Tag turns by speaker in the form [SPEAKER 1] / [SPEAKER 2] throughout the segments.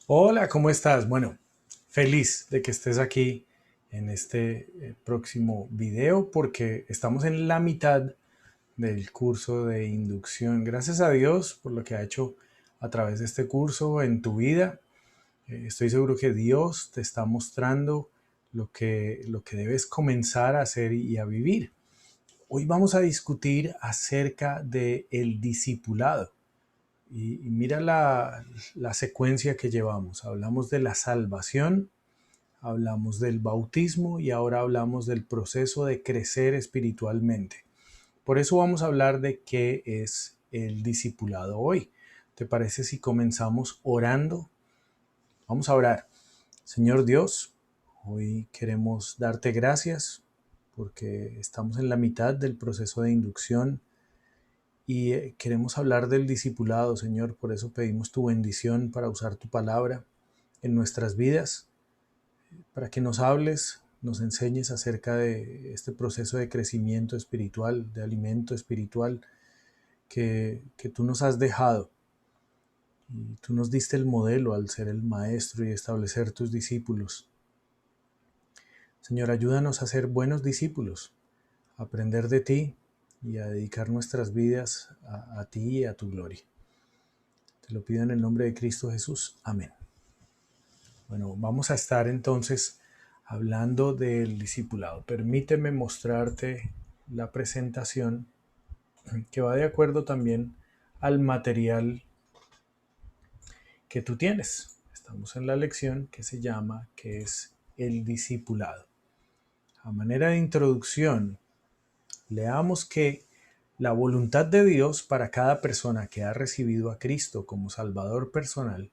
[SPEAKER 1] Hola, ¿cómo estás? Bueno, feliz de que estés aquí en este próximo video porque estamos en la mitad del curso de inducción. Gracias a Dios por lo que ha hecho a través de este curso en tu vida. Estoy seguro que Dios te está mostrando lo que debes comenzar a hacer y a vivir. Hoy vamos a discutir acerca del discipulado. Y mira la secuencia que llevamos. Hablamos de la salvación, hablamos del bautismo y ahora hablamos del proceso de crecer espiritualmente. Por eso vamos a hablar de qué es el discipulado hoy. ¿Te parece si comenzamos orando? Vamos a orar. Señor Dios, hoy queremos darte gracias porque estamos en la mitad del proceso de inducción y queremos hablar del discipulado, Señor. Por eso pedimos tu bendición para usar tu palabra en nuestras vidas, para que nos hables, nos enseñes acerca de este proceso de crecimiento espiritual, de alimento espiritual que tú nos has dejado. Y tú nos diste el modelo al ser el maestro y establecer tus discípulos. Señor, ayúdanos a ser buenos discípulos, a aprender de ti y a dedicar nuestras vidas a ti y a tu gloria. Te lo pido en el nombre de Cristo Jesús. Amén. Bueno, vamos a estar entonces hablando del discipulado. Permíteme mostrarte la presentación que va de acuerdo también al material que tú tienes. Estamos en la lección que se llama, que es el discipulado. A manera de introducción, leamos que la voluntad de Dios para cada persona que ha recibido a Cristo como Salvador personal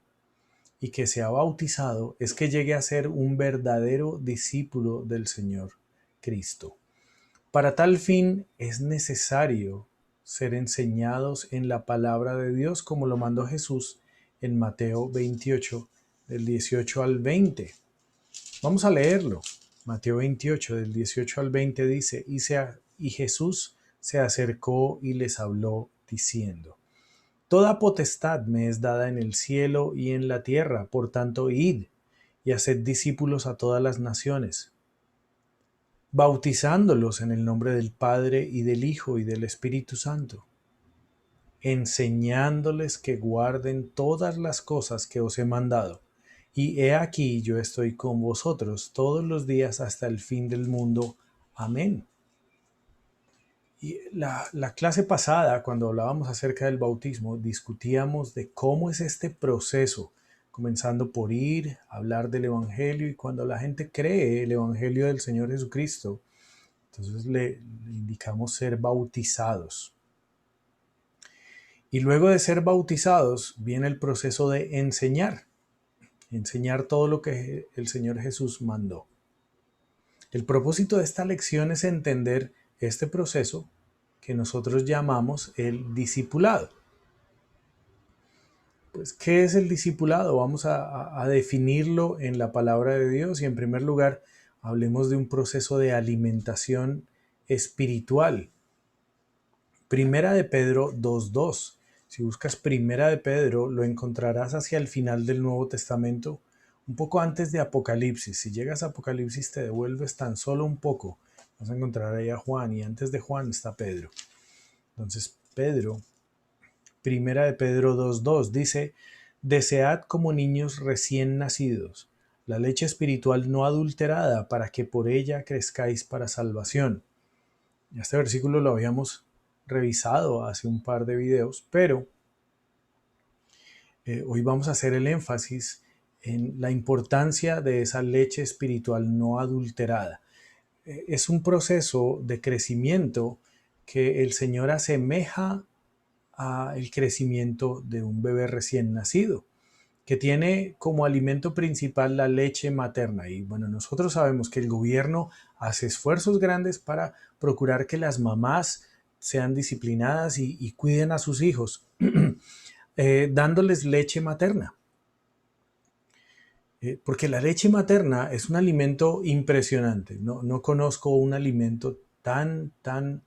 [SPEAKER 1] y que se ha bautizado es que llegue a ser un verdadero discípulo del Señor Cristo. Para tal fin es necesario ser enseñados en la palabra de Dios como lo mandó Jesús en Mateo 28, del 18 al 20. Vamos a leerlo. Mateo 28, del 18 al 20 dice, y Jesús se acercó y les habló diciendo, Toda potestad me es dada en el cielo y en la tierra, por tanto, id y haced discípulos a todas las naciones, bautizándolos en el nombre del Padre y del Hijo y del Espíritu Santo, enseñándoles que guarden todas las cosas que os he mandado. Y he aquí yo estoy con vosotros todos los días hasta el fin del mundo. Amén. Y la clase pasada, cuando hablábamos acerca del bautismo, discutíamos de cómo es este proceso, comenzando por ir, hablar del Evangelio, y cuando la gente cree el Evangelio del Señor Jesucristo, entonces le indicamos ser bautizados. Y luego de ser bautizados viene el proceso de enseñar todo lo que el Señor Jesús mandó. El propósito de esta lección es entender este proceso que nosotros llamamos el discipulado. Pues, ¿qué es el discipulado? Vamos a definirlo en la palabra de Dios y en primer lugar hablemos de un proceso de alimentación espiritual. Primera de Pedro 2:2. Si buscas Primera de Pedro, lo encontrarás hacia el final del Nuevo Testamento, un poco antes de Apocalipsis. Si llegas a Apocalipsis te devuelves tan solo un poco. Vas a encontrar ahí a Juan y antes de Juan está Pedro. Entonces, Primera de Pedro 2:2 dice, Desead como niños recién nacidos la leche espiritual no adulterada para que por ella crezcáis para salvación. Este versículo lo habíamos revisado hace un par de videos, pero hoy vamos a hacer el énfasis en la importancia de esa leche espiritual no adulterada. Es un proceso de crecimiento que el Señor asemeja al crecimiento de un bebé recién nacido, que tiene como alimento principal la leche materna. Y bueno, nosotros sabemos que el gobierno hace esfuerzos grandes para procurar que las mamás sean disciplinadas y cuiden a sus hijos, dándoles leche materna. Porque la leche materna es un alimento impresionante. No conozco un alimento tan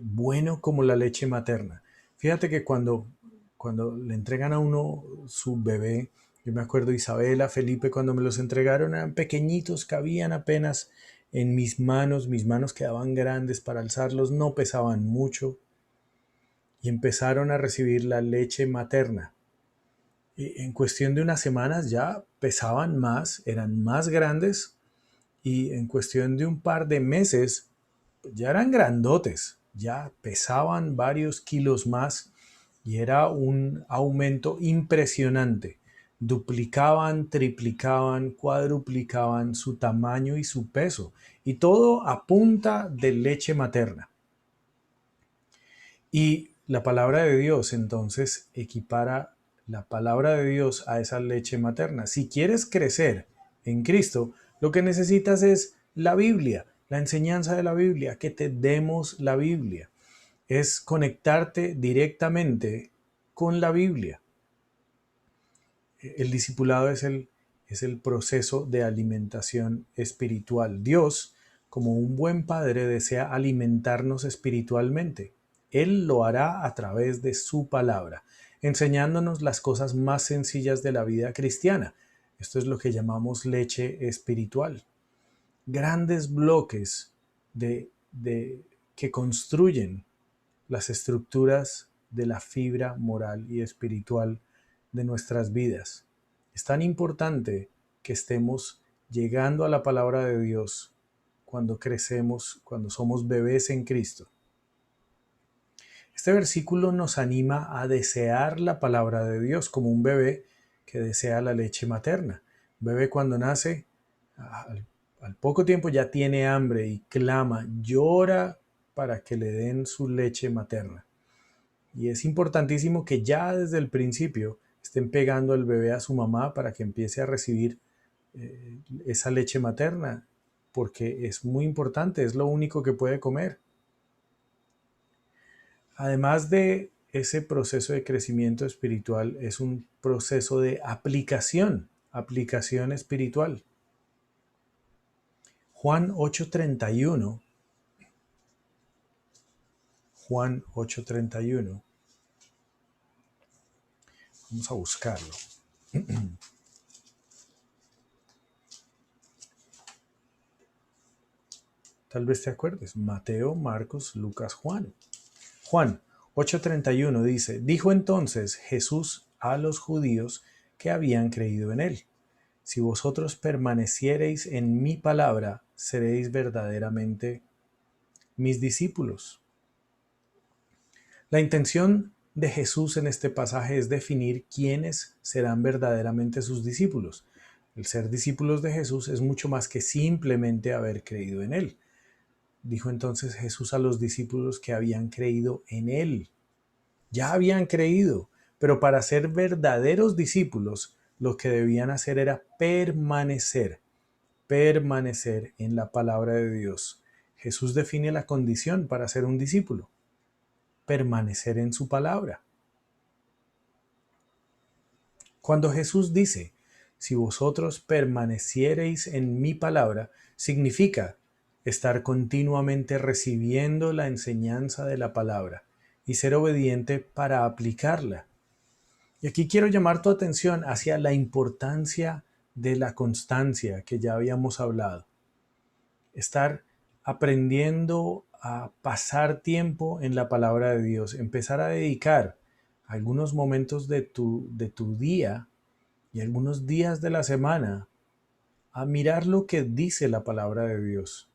[SPEAKER 1] bueno como la leche materna. Fíjate que cuando le entregan a uno su bebé, Yo me acuerdo Isabela, Felipe, cuando me los entregaron eran pequeñitos, cabían apenas en mis manos quedaban grandes para alzarlos, no pesaban mucho y empezaron a recibir la leche materna. Y en cuestión de unas semanas ya pesaban más, eran más grandes y en cuestión de un par de meses ya eran grandotes, ya pesaban varios kilos más y era un aumento impresionante. Duplicaban, triplicaban, cuadruplicaban su tamaño y su peso. Y todo a punta de leche materna. Y la palabra de Dios entonces equipara la palabra de Dios a esa leche materna. Si quieres crecer en Cristo, lo que necesitas es la Biblia, la enseñanza de la Biblia, que te demos la Biblia. Es conectarte directamente con la Biblia. El discipulado es el proceso de alimentación espiritual. Dios, como un buen padre, desea alimentarnos espiritualmente. Él lo hará a través de su palabra, enseñándonos las cosas más sencillas de la vida cristiana. Esto es lo que llamamos leche espiritual. Grandes bloques que construyen las estructuras de la fibra moral y espiritual de nuestras vidas. Es tan importante que estemos llegando a la palabra de Dios cuando crecemos, cuando somos bebés en Cristo. Este versículo nos anima a desear la palabra de Dios como un bebé que desea la leche materna. Un bebé cuando nace, al poco tiempo ya tiene hambre y clama, llora para que le den su leche materna. Y es importantísimo que ya desde el principio estén pegando al bebé a su mamá para que empiece a recibir esa leche materna, porque es muy importante, es lo único que puede comer. Además de ese proceso de crecimiento espiritual, es un proceso de aplicación espiritual. Juan 8:31, Juan 8:31, vamos a buscarlo. Tal vez te acuerdes, Mateo, Marcos, Lucas, Juan. Juan 8:31 dice, dijo entonces Jesús a los judíos que habían creído en él, si vosotros permaneciereis en mi palabra, seréis verdaderamente mis discípulos. La intención de Jesús en este pasaje es definir quiénes serán verdaderamente sus discípulos. El ser discípulos de Jesús es mucho más que simplemente haber creído en él. Dijo entonces Jesús a los discípulos que habían creído en él. Ya habían creído, pero para ser verdaderos discípulos, lo que debían hacer era permanecer en la palabra de Dios. Jesús define la condición para ser un discípulo: permanecer en su palabra. Cuando Jesús dice, si vosotros permaneciereis en mi palabra, significa estar continuamente recibiendo la enseñanza de la palabra y ser obediente para aplicarla. Y aquí quiero llamar tu atención hacia la importancia de la constancia que ya habíamos hablado. Estar aprendiendo a pasar tiempo en la palabra de Dios, empezar a dedicar algunos momentos de tu día y algunos días de la semana a mirar lo que dice la palabra de Dios,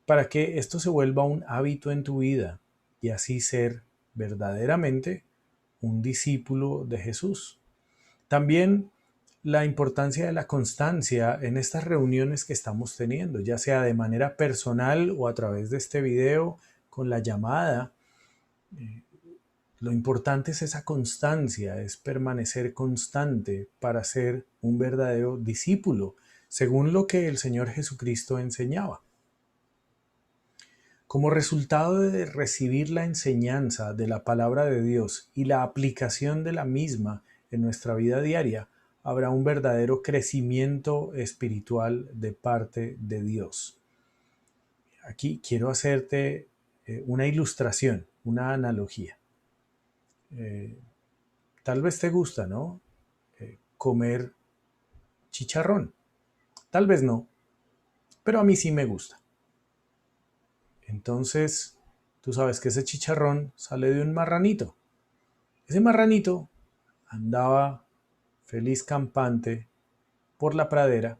[SPEAKER 1] para que esto se vuelva un hábito en tu vida y así ser verdaderamente un discípulo de Jesús. También la importancia de la constancia en estas reuniones que estamos teniendo, ya sea de manera personal o a través de este video con la llamada. Lo importante es esa constancia, es permanecer constante para ser un verdadero discípulo, según lo que el Señor Jesucristo enseñaba. Como resultado de recibir la enseñanza de la palabra de Dios y la aplicación de la misma en nuestra vida diaria, habrá un verdadero crecimiento espiritual de parte de Dios. Aquí quiero hacerte una ilustración, una analogía. Tal vez te gusta, ¿no? comer chicharrón. Tal vez no, pero a mí sí me gusta. Entonces, tú sabes que ese chicharrón sale de un marranito. Ese marranito andaba feliz campante por la pradera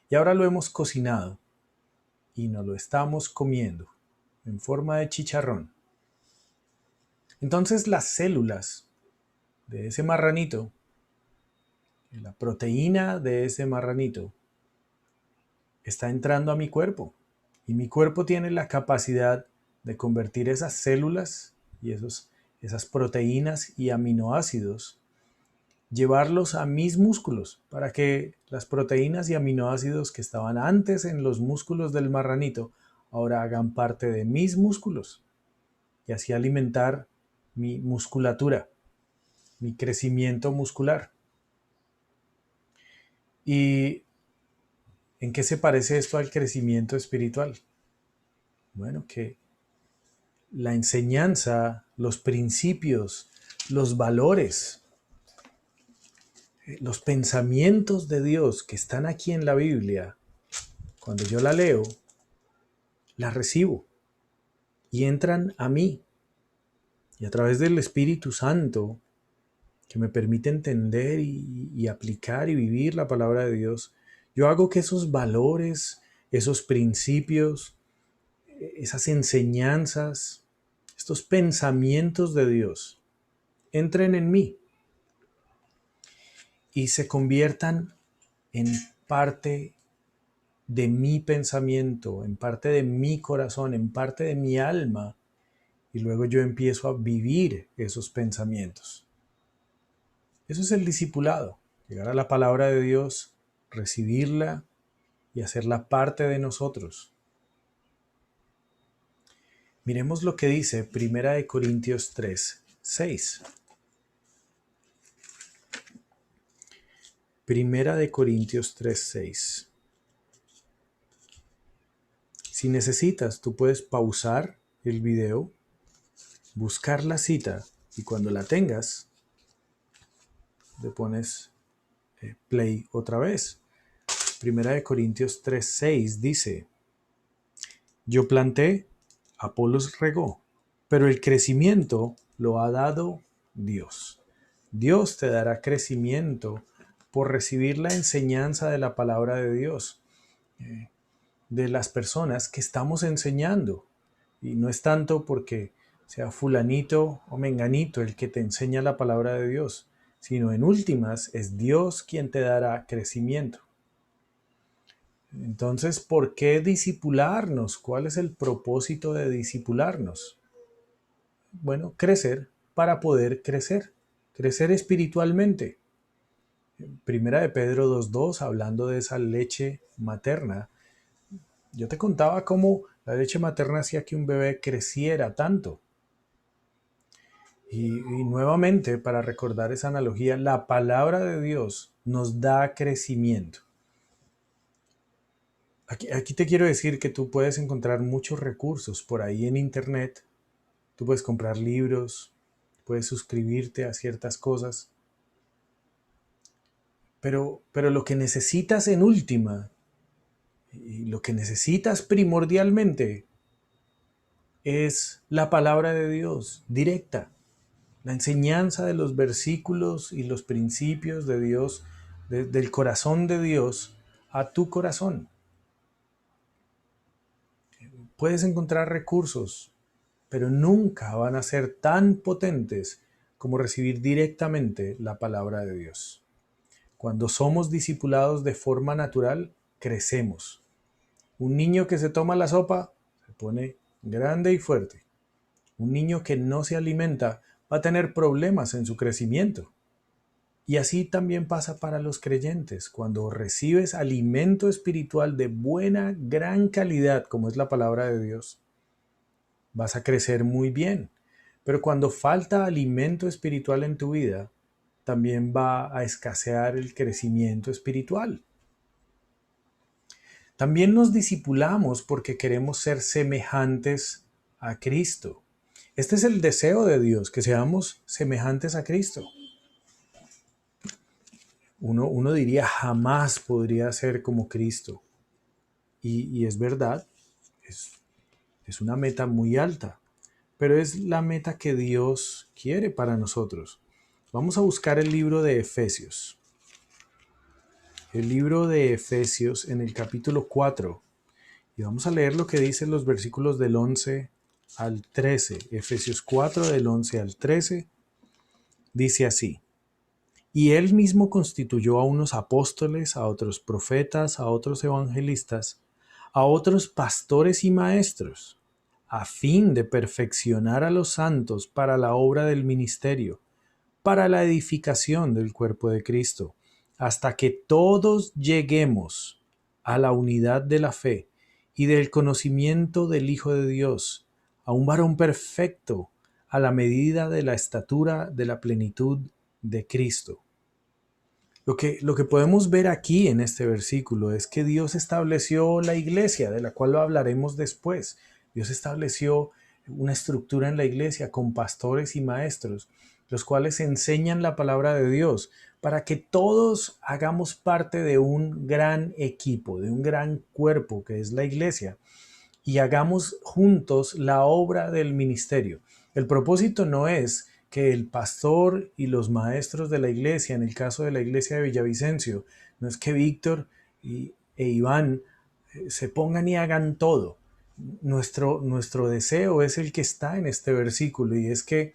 [SPEAKER 1] y ahora lo hemos cocinado y nos lo estamos comiendo en forma de chicharrón. Entonces las células de ese marranito, la proteína de ese marranito, está entrando a mi cuerpo y mi cuerpo tiene la capacidad de convertir esas células y esas proteínas y aminoácidos, llevarlos a mis músculos para que las proteínas y aminoácidos que estaban antes en los músculos del marranito ahora hagan parte de mis músculos y así alimentar mi musculatura, mi crecimiento muscular. ¿Y en qué se parece esto al crecimiento espiritual? Bueno, que la enseñanza, los principios, los valores, los pensamientos de Dios que están aquí en la Biblia, cuando yo la leo, la recibo y entran a mí. Y a través del Espíritu Santo, que me permite entender y aplicar y vivir la palabra de Dios, yo hago que esos valores, esos principios, esas enseñanzas, estos pensamientos de Dios entren en mí y se conviertan en parte de mi pensamiento, en parte de mi corazón, en parte de mi alma, y luego yo empiezo a vivir esos pensamientos. Eso es el discipulado, llegar a la palabra de Dios, recibirla y hacerla parte de nosotros. Miremos lo que dice 1 Corintios 3, 6. 1 Corintios 3, 6. Si necesitas, tú puedes pausar el video, buscar la cita y cuando la tengas, le pones play otra vez. 1 Corintios 3, 6 dice: yo planté, Apolos regó, pero el crecimiento lo ha dado Dios. Dios te dará crecimiento por recibir la enseñanza de la palabra de Dios, de las personas que estamos enseñando. Y no es tanto porque sea fulanito o menganito el que te enseña la palabra de Dios, sino en últimas es Dios quien te dará crecimiento. Entonces, ¿por qué discipularnos? ¿Cuál es el propósito de discipularnos? Bueno, crecer para poder crecer, crecer espiritualmente. Primera de Pedro 2:2, hablando de esa leche materna, yo te contaba cómo la leche materna hacía que un bebé creciera tanto. Y nuevamente, para recordar esa analogía, la palabra de Dios nos da crecimiento. Aquí te quiero decir que tú puedes encontrar muchos recursos por ahí en internet. Tú puedes comprar libros, puedes suscribirte a ciertas cosas. Pero lo que necesitas en última, y lo que necesitas primordialmente, es la palabra de Dios directa. La enseñanza de los versículos y los principios de Dios, del corazón de Dios a tu corazón. Puedes encontrar recursos, pero nunca van a ser tan potentes como recibir directamente la palabra de Dios. Cuando somos discipulados de forma natural, crecemos. Un niño que se toma la sopa se pone grande y fuerte. Un niño que no se alimenta va a tener problemas en su crecimiento. Y así también pasa para los creyentes. Cuando recibes alimento espiritual de buena, gran calidad, como es la palabra de Dios, vas a crecer muy bien. Pero cuando falta alimento espiritual en tu vida, también va a escasear el crecimiento espiritual. También nos discipulamos porque queremos ser semejantes a Cristo. Este es el deseo de Dios, que seamos semejantes a Cristo. Uno diría jamás podría ser como Cristo. Y es verdad, es, es una meta muy alta, pero es la meta que Dios quiere para nosotros. Vamos a buscar el libro de Efesios. El libro de Efesios en el capítulo 4. Y vamos a leer lo que dicen los versículos del 11 al 13. Efesios 4 del 11 al 13 dice así. Y él mismo constituyó a unos apóstoles, a otros profetas, a otros evangelistas, a otros pastores y maestros, a fin de perfeccionar a los santos para la obra del ministerio, para la edificación del cuerpo de Cristo, hasta que todos lleguemos a la unidad de la fe y del conocimiento del Hijo de Dios, a un varón perfecto, a la medida de la estatura de la plenitud de Cristo. Lo que podemos ver aquí en este versículo es que Dios estableció la iglesia, de la cual lo hablaremos después. Dios estableció una estructura en la iglesia con pastores y maestros, los cuales enseñan la palabra de Dios para que todos hagamos parte de un gran equipo, de un gran cuerpo que es la iglesia, y hagamos juntos la obra del ministerio. El propósito no es que el pastor y los maestros de la iglesia, en el caso de la iglesia de Villavicencio, no es que Víctor e Iván se pongan y hagan todo. Nuestro deseo es el que está en este versículo, y es que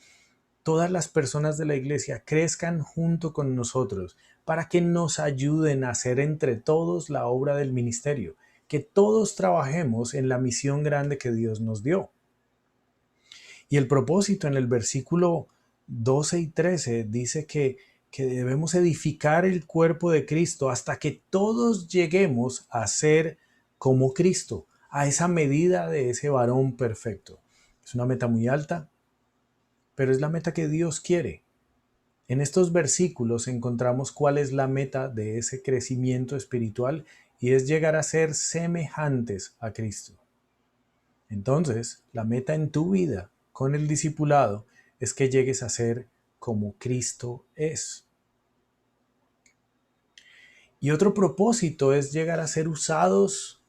[SPEAKER 1] todas las personas de la iglesia crezcan junto con nosotros para que nos ayuden a hacer entre todos la obra del ministerio, que todos trabajemos en la misión grande que Dios nos dio. Y el propósito en el versículo 12 y 13 dice que debemos edificar el cuerpo de Cristo hasta que todos lleguemos a ser como Cristo, a esa medida de ese varón perfecto. Es una meta muy alta, pero es la meta que Dios quiere. En estos versículos encontramos cuál es la meta de ese crecimiento espiritual, y es llegar a ser semejantes a Cristo. Entonces, la meta en tu vida con el discipulado es que llegues a ser como Cristo es. Y otro propósito es llegar a ser usados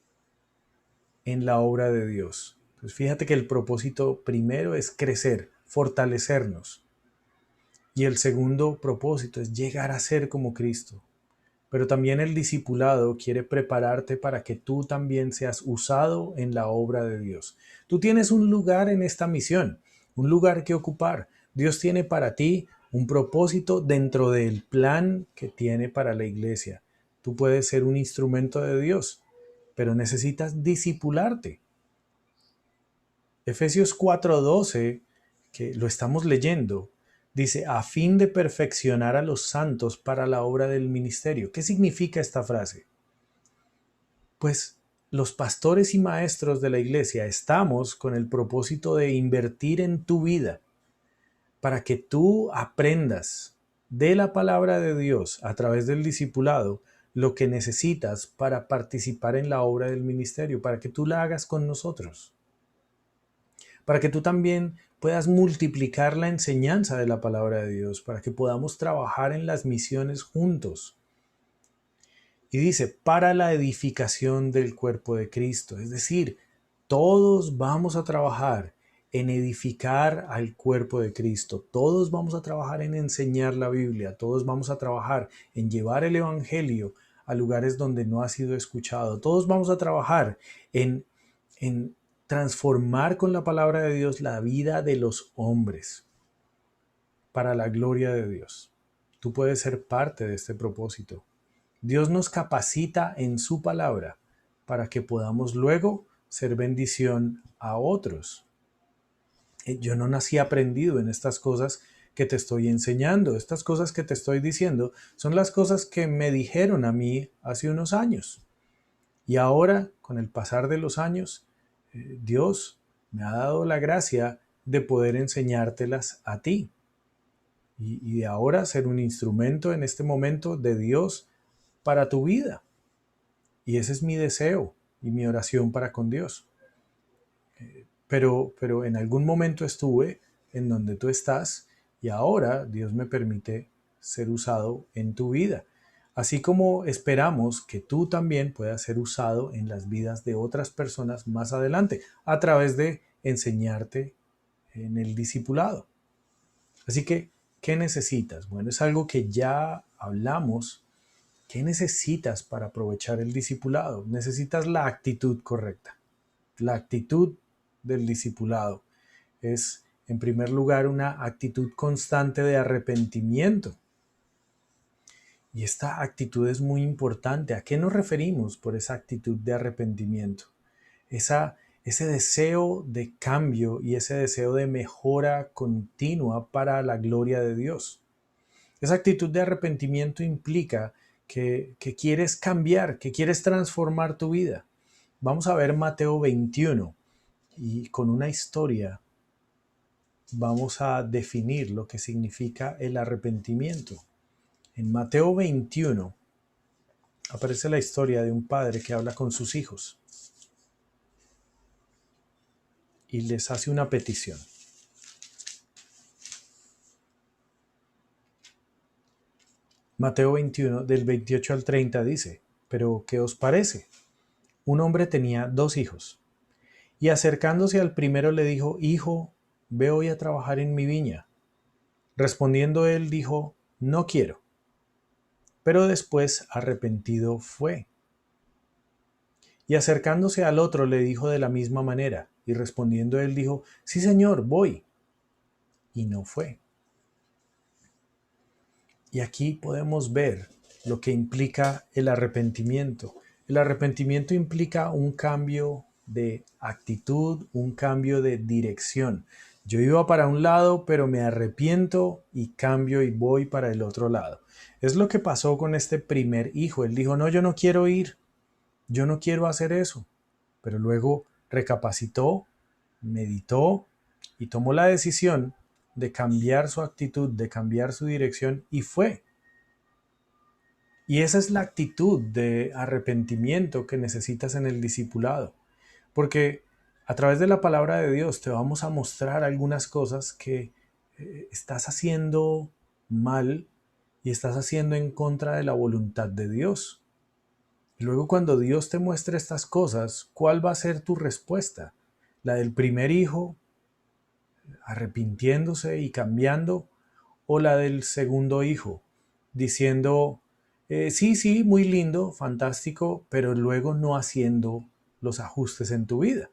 [SPEAKER 1] en la obra de Dios. Pues fíjate que el propósito primero es crecer, fortalecernos. Y el segundo propósito es llegar a ser como Cristo. Pero también el discipulado quiere prepararte para que tú también seas usado en la obra de Dios. Tú tienes un lugar en esta misión, un lugar que ocupar. Dios tiene para ti un propósito dentro del plan que tiene para la iglesia. Tú puedes ser un instrumento de Dios, pero necesitas discipularte. Efesios 4:12, que lo estamos leyendo, dice, a fin de perfeccionar a los santos para la obra del ministerio. ¿Qué significa esta frase? Pues los pastores y maestros de la iglesia estamos con el propósito de invertir en tu vida para que tú aprendas de la palabra de Dios a través del discipulado lo que necesitas para participar en la obra del ministerio, para que tú la hagas con nosotros, para que tú también puedas multiplicar la enseñanza de la palabra de Dios, para que podamos trabajar en las misiones juntos. Y dice, para la edificación del cuerpo de Cristo. Es decir, todos vamos a trabajar en edificar al cuerpo de Cristo. Todos vamos a trabajar en enseñar la Biblia. Todos vamos a trabajar en llevar el Evangelio a lugares donde no ha sido escuchado. Todos vamos a trabajar en transformar con la palabra de Dios la vida de los hombres para la gloria de Dios. Tú puedes ser parte de este propósito. Dios nos capacita en su palabra para que podamos luego ser bendición a otros. Yo no nací aprendido en estas cosas que te estoy enseñando. Estas cosas que te estoy diciendo son las cosas que me dijeron a mí hace unos años. Y ahora, con el pasar de los años, Dios me ha dado la gracia de poder enseñártelas a ti. Y de ahora ser un instrumento en este momento de Dios para tu vida. Y ese es mi deseo y mi oración para con Dios. Pero en algún momento estuve en donde tú estás, y ahora Dios me permite ser usado en tu vida. así como esperamos que tú también puedas ser usado en las vidas de otras personas más adelante a través de enseñarte en el discipulado. Así que, ¿qué necesitas? Bueno, es algo que ya hablamos. ¿Qué necesitas para aprovechar el discipulado? Necesitas la actitud correcta. La actitud del discipulado es, en primer lugar, una actitud constante de arrepentimiento. Y esta actitud es muy importante. ¿A qué nos referimos por esa actitud de arrepentimiento? Ese deseo de cambio y ese deseo de mejora continua para la gloria de Dios. Esa actitud de arrepentimiento implica que quieres cambiar, que quieres transformar tu vida. Vamos a ver Mateo 21 y con una historia vamos a definir lo que significa el arrepentimiento. En Mateo 21 aparece la historia de un padre que habla con sus hijos y les hace una petición. Mateo 21, del 28 al 30 dice, «Pero, ¿qué os parece? Un hombre tenía 2 hijos, y acercándose al primero le dijo, Hijo, ve hoy a trabajar en mi viña. Respondiendo él dijo, No quiero. Pero después arrepentido fue. Y acercándose al otro le dijo de la misma manera, y respondiendo él dijo, Sí, señor, voy. Y no fue. Y aquí podemos ver lo que implica el arrepentimiento. El arrepentimiento implica un cambio de actitud, un cambio de dirección. Yo iba para un lado, pero me arrepiento y cambio y voy para el otro lado. Es lo que pasó con este primer hijo. Él dijo, no, yo no quiero ir, yo no quiero hacer eso. Pero luego recapacitó, meditó y tomó la decisión de cambiar su actitud, de cambiar su dirección y fue. Y esa es la actitud de arrepentimiento que necesitas en el discipulado. Porque a través de la palabra de Dios te vamos a mostrar algunas cosas que estás haciendo mal y estás haciendo en contra de la voluntad de Dios. Y luego cuando Dios te muestre estas cosas, ¿cuál va a ser tu respuesta? ¿La del primer hijo arrepintiéndose y cambiando? ¿O la del segundo hijo diciendo, sí, sí, muy lindo, fantástico, pero luego no haciendo los ajustes en tu vida?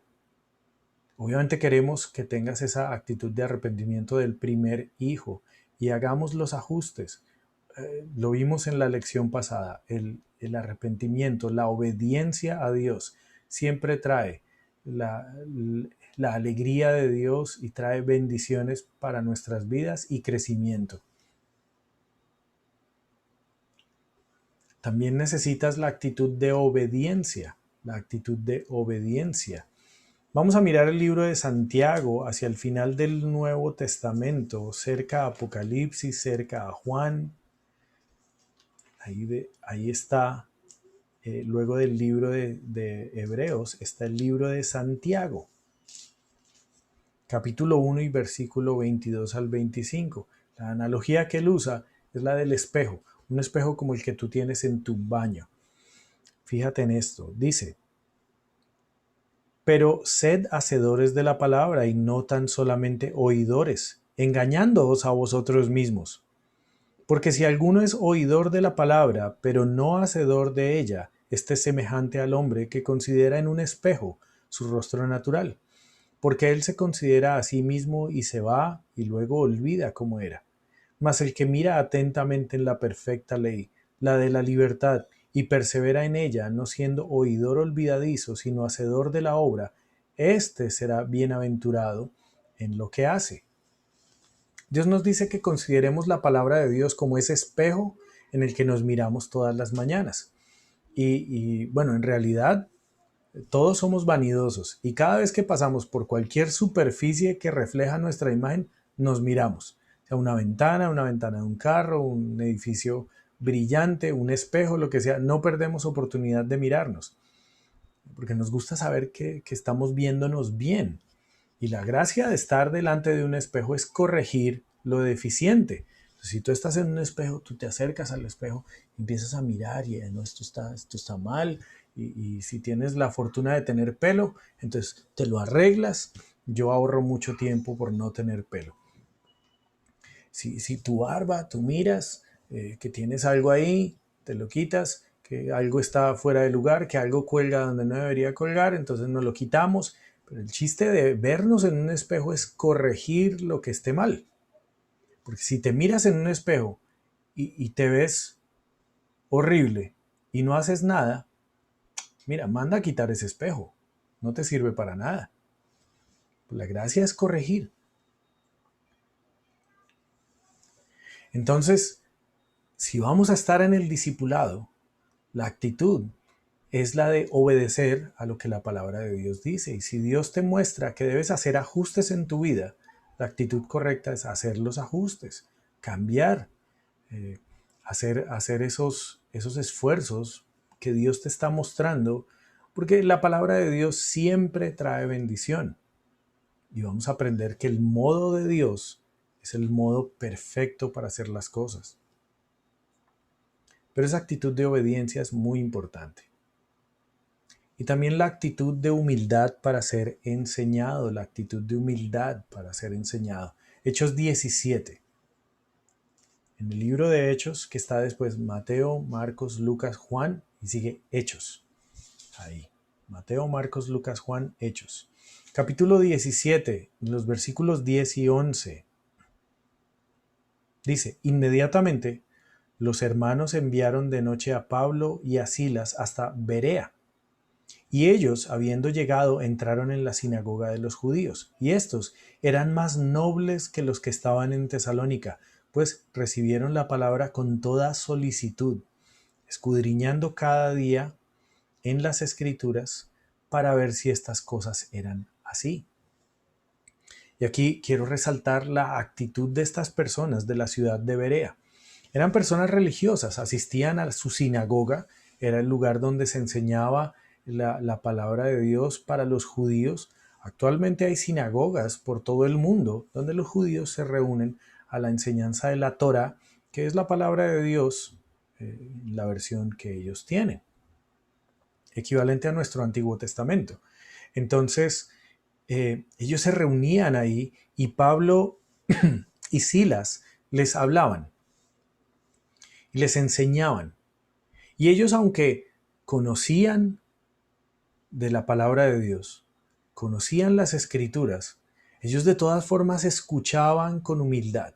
[SPEAKER 1] Obviamente queremos que tengas esa actitud de arrepentimiento del primer hijo y hagamos los ajustes. Lo vimos en la lección pasada, el arrepentimiento, la obediencia a Dios siempre trae la, la alegría de Dios y trae bendiciones para nuestras vidas y crecimiento. También necesitas la actitud de obediencia, la actitud de obediencia. Vamos a mirar el libro de Santiago hacia el final del Nuevo Testamento, cerca a Apocalipsis, cerca a Juan. Ahí está, luego del libro de Hebreos, está el libro de Santiago, capítulo 1 y versículo 22 al 25. La analogía que él usa es la del espejo, un espejo como el que tú tienes en tu baño. Fíjate en esto, dice, pero sed hacedores de la palabra y no tan solamente oidores, engañándoos a vosotros mismos. Porque si alguno es oidor de la palabra, pero no hacedor de ella, este es semejante al hombre que considera en un espejo su rostro natural, porque él se considera a sí mismo y se va y luego olvida cómo era. Mas el que mira atentamente en la perfecta ley, la de la libertad, y persevera en ella, no siendo oidor olvidadizo, sino hacedor de la obra, éste será bienaventurado en lo que hace. Dios nos dice que consideremos la palabra de Dios como ese espejo en el que nos miramos todas las mañanas. Y bueno, en realidad todos somos vanidosos y cada vez que pasamos por cualquier superficie que refleja nuestra imagen, nos miramos. O sea, una ventana de un carro, un edificio brillante, un espejo, lo que sea, no perdemos oportunidad de mirarnos, porque nos gusta saber que estamos viéndonos bien. Y la gracia de estar delante de un espejo es corregir lo deficiente. Entonces, si tú estás en un espejo, tú te acercas al espejo, empiezas a mirar y no, esto está mal. Y si tienes la fortuna de tener pelo, entonces te lo arreglas. Yo ahorro mucho tiempo por no tener pelo. Si tu barba, tú miras que tienes algo ahí, te lo quitas, que algo está fuera de lugar, que algo cuelga donde no debería colgar, entonces nos lo quitamos. Pero el chiste de vernos en un espejo es corregir lo que esté mal. Porque si te miras en un espejo y te ves horrible y no haces nada, mira, manda a quitar ese espejo. No te sirve para nada. La gracia es corregir. Entonces, si vamos a estar en el discipulado, la actitud es la de obedecer a lo que la palabra de Dios dice. Y si Dios te muestra que debes hacer ajustes en tu vida, la actitud correcta es hacer los ajustes, cambiar, eh, hacer esos esfuerzos que Dios te está mostrando, porque la palabra de Dios siempre trae bendición. Y vamos a aprender que el modo de Dios es el modo perfecto para hacer las cosas. Pero esa actitud de obediencia es muy importante. Y también la actitud de humildad para ser enseñado, la actitud de humildad para ser enseñado. Hechos 17. En el libro de Hechos, que está después Mateo, Marcos, Lucas, Juan, y sigue Hechos. Ahí. Mateo, Marcos, Lucas, Juan, Hechos. Capítulo 17, los versículos 10 y 11. Dice, inmediatamente los hermanos enviaron de noche a Pablo y a Silas hasta Berea. Y ellos, habiendo llegado, entraron en la sinagoga de los judíos. Y estos eran más nobles que los que estaban en Tesalónica, pues recibieron la palabra con toda solicitud, escudriñando cada día en las escrituras para ver si estas cosas eran así. Y aquí quiero resaltar la actitud de estas personas de la ciudad de Berea. Eran personas religiosas, asistían a su sinagoga, era el lugar donde se enseñaba la palabra de Dios para los judíos. Actualmente hay sinagogas por todo el mundo donde los judíos se reúnen a la enseñanza de la Torá, que es la palabra de Dios, la versión que ellos tienen, equivalente a nuestro Antiguo Testamento. Entonces, ellos se reunían ahí y Pablo y Silas les hablaban y les enseñaban. Y ellos, aunque conocían de la palabra de Dios, conocían las escrituras, ellos de todas formas escuchaban con humildad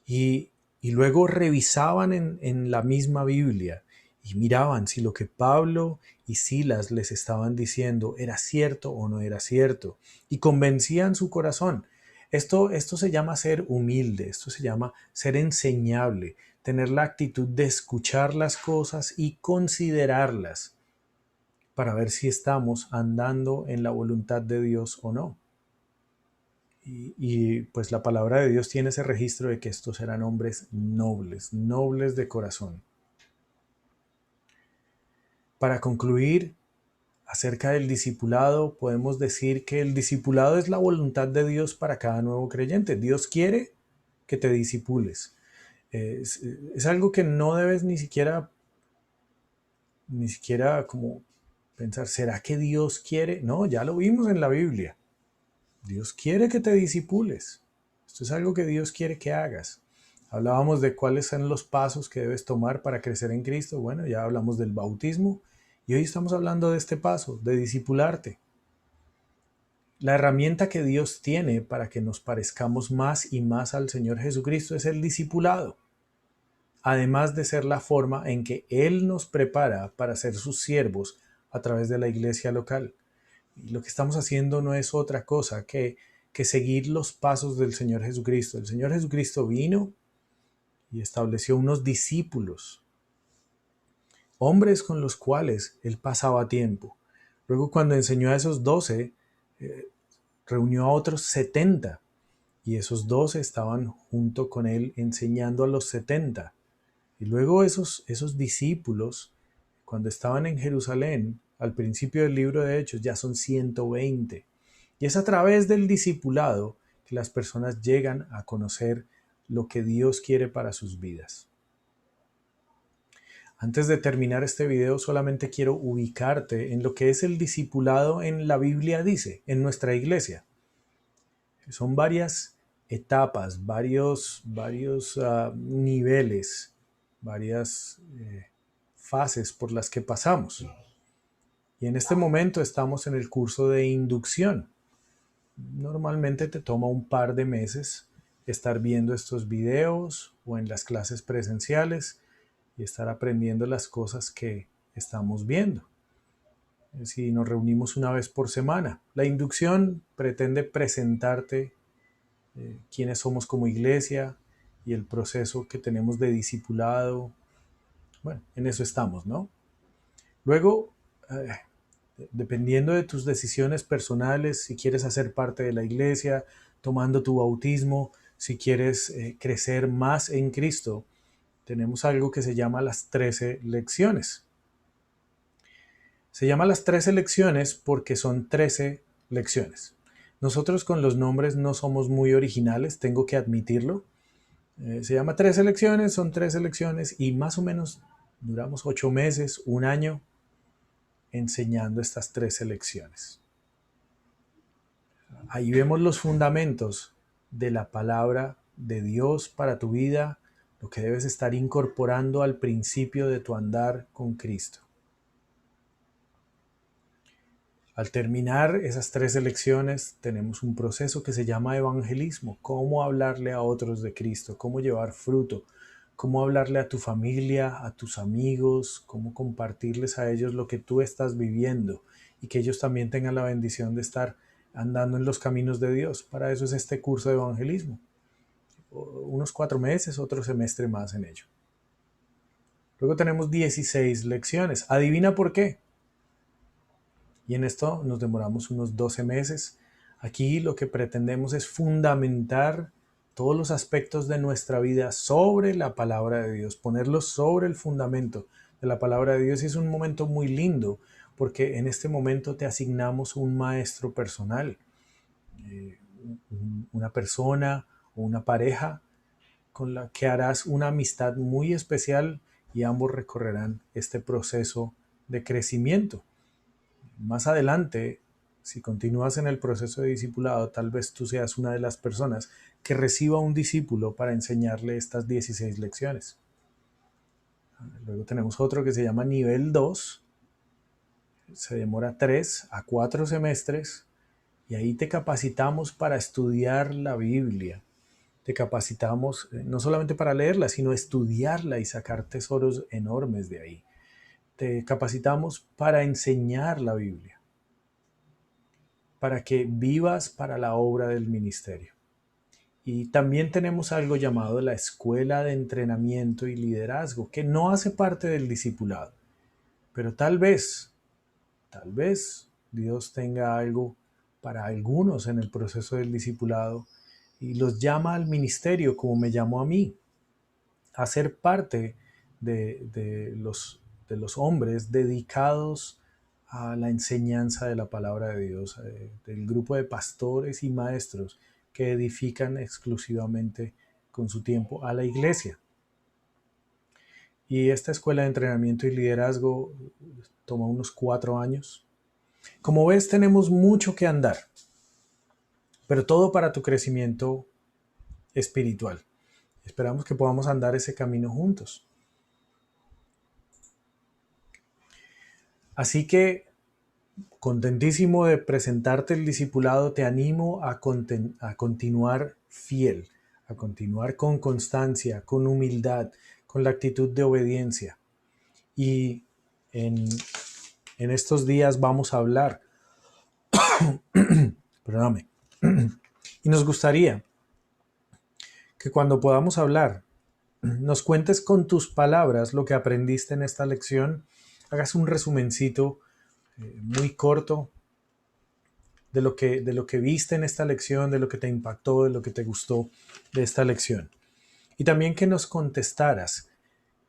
[SPEAKER 1] y luego revisaban en la misma Biblia y miraban si lo que Pablo y Silas les estaban diciendo era cierto o no era cierto y convencían su corazón. Esto se llama ser humilde, esto se llama ser enseñable, tener la actitud de escuchar las cosas y considerarlas para ver si estamos andando en la voluntad de Dios o no. Y pues la palabra de Dios tiene ese registro de que estos eran hombres nobles, nobles de corazón. Para concluir, acerca del discipulado, podemos decir que el discipulado es la voluntad de Dios para cada nuevo creyente. Dios quiere que te discipules. Es algo que no debes ni siquiera como pensar, ¿será que Dios quiere? No, ya lo vimos en la Biblia. Dios quiere que te discipules. Esto es algo que Dios quiere que hagas. Hablábamos de cuáles son los pasos que debes tomar para crecer en Cristo. Bueno, ya hablamos del bautismo y hoy estamos hablando de este paso, de discipularte. La herramienta que Dios tiene para que nos parezcamos más y más al Señor Jesucristo es el discipulado, además de ser la forma en que Él nos prepara para ser sus siervos a través de la iglesia local. Y lo que estamos haciendo no es otra cosa que seguir los pasos del Señor Jesucristo. El Señor Jesucristo vino y estableció unos discípulos, hombres con los cuales Él pasaba tiempo. Luego, cuando enseñó a esos 12, reunió a otros 70 y esos 12 estaban junto con Él enseñando a los 70. Y luego esos discípulos, cuando estaban en Jerusalén, al principio del libro de Hechos, ya son 120. Y es a través del discipulado que las personas llegan a conocer lo que Dios quiere para sus vidas. Antes de terminar este video, solamente quiero ubicarte en lo que es el discipulado en la Biblia dice, en nuestra iglesia. Son varias etapas, varios niveles, varias fases por las que pasamos. Y en este momento estamos en el curso de inducción. Normalmente te toma un par de meses estar viendo estos videos o en las clases presenciales y estar aprendiendo las cosas que estamos viendo. Si nos reunimos una vez por semana. La inducción pretende presentarte quiénes somos como iglesia y el proceso que tenemos de discipulado. Bueno, en eso estamos, ¿no? Luego, dependiendo de tus decisiones personales, si quieres hacer parte de la iglesia, tomando tu bautismo, si quieres crecer más en Cristo, tenemos algo que se llama las 13 lecciones. Se llama las 13 lecciones porque son 13 lecciones. Nosotros con los nombres no somos muy originales, tengo que admitirlo. Se llama 13 lecciones, son 13 lecciones y más o menos duramos 8 meses, un año enseñando estas 13 lecciones. Ahí vemos los fundamentos de la palabra de Dios para tu vida, lo que debes estar incorporando al principio de tu andar con Cristo. Al terminar esas 13 lecciones, tenemos un proceso que se llama evangelismo. Cómo hablarle a otros de Cristo, cómo llevar fruto, cómo hablarle a tu familia, a tus amigos, cómo compartirles a ellos lo que tú estás viviendo y que ellos también tengan la bendición de estar andando en los caminos de Dios. Para eso es este curso de evangelismo. Unos 4 meses, otro semestre más en ello. Luego tenemos 16 lecciones. ¿Adivina por qué? Y en esto nos demoramos unos 12 meses. Aquí lo que pretendemos es fundamentar todos los aspectos de nuestra vida sobre la palabra de Dios, ponerlos sobre el fundamento de la palabra de Dios. Y es un momento muy lindo porque en este momento te asignamos un maestro personal, una persona o una pareja con la que harás una amistad muy especial y ambos recorrerán este proceso de crecimiento. Más adelante, si continúas en el proceso de discipulado, tal vez tú seas una de las personas que reciba un discípulo para enseñarle estas 16 lecciones. Luego tenemos otro que se llama nivel 2. Se demora 3 a 4 semestres y ahí te capacitamos para estudiar la Biblia. Te capacitamos no solamente para leerla, sino estudiarla y sacar tesoros enormes de ahí. Te capacitamos para enseñar la Biblia, para que vivas para la obra del ministerio. Y también tenemos algo llamado la Escuela de Entrenamiento y Liderazgo, que no hace parte del discipulado, pero tal vez Dios tenga algo para algunos en el proceso del discipulado y los llama al ministerio, como me llamó a mí, a ser parte de los hombres dedicados a la enseñanza de la palabra de Dios, del grupo de pastores y maestros que edifican exclusivamente con su tiempo a la iglesia. Y esta escuela de entrenamiento y liderazgo toma unos 4 años. Como ves, tenemos mucho que andar, pero todo para tu crecimiento espiritual. Esperamos que podamos andar ese camino juntos. Así que, contentísimo de presentarte el discipulado, te animo a continuar fiel, a continuar con constancia, con humildad, con la actitud de obediencia. Y en estos días vamos a hablar, perdóname, y nos gustaría que cuando podamos hablar, nos cuentes con tus palabras lo que aprendiste en esta lección, hagas un resumencito muy corto de lo que viste en esta lección, de lo que te impactó, de lo que te gustó de esta lección. Y también que nos contestaras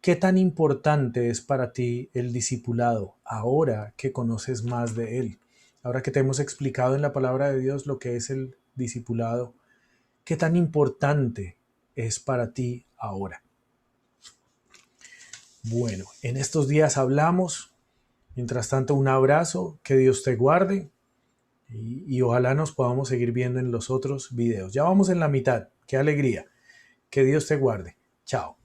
[SPEAKER 1] qué tan importante es para ti el discipulado ahora que conoces más de él. Ahora que te hemos explicado en la palabra de Dios lo que es el discipulado, qué tan importante es para ti ahora. Bueno, en estos días hablamos. Mientras tanto, un abrazo, que Dios te guarde y ojalá nos podamos seguir viendo en los otros videos. Ya vamos en la mitad. Qué alegría. Que Dios te guarde. Chao.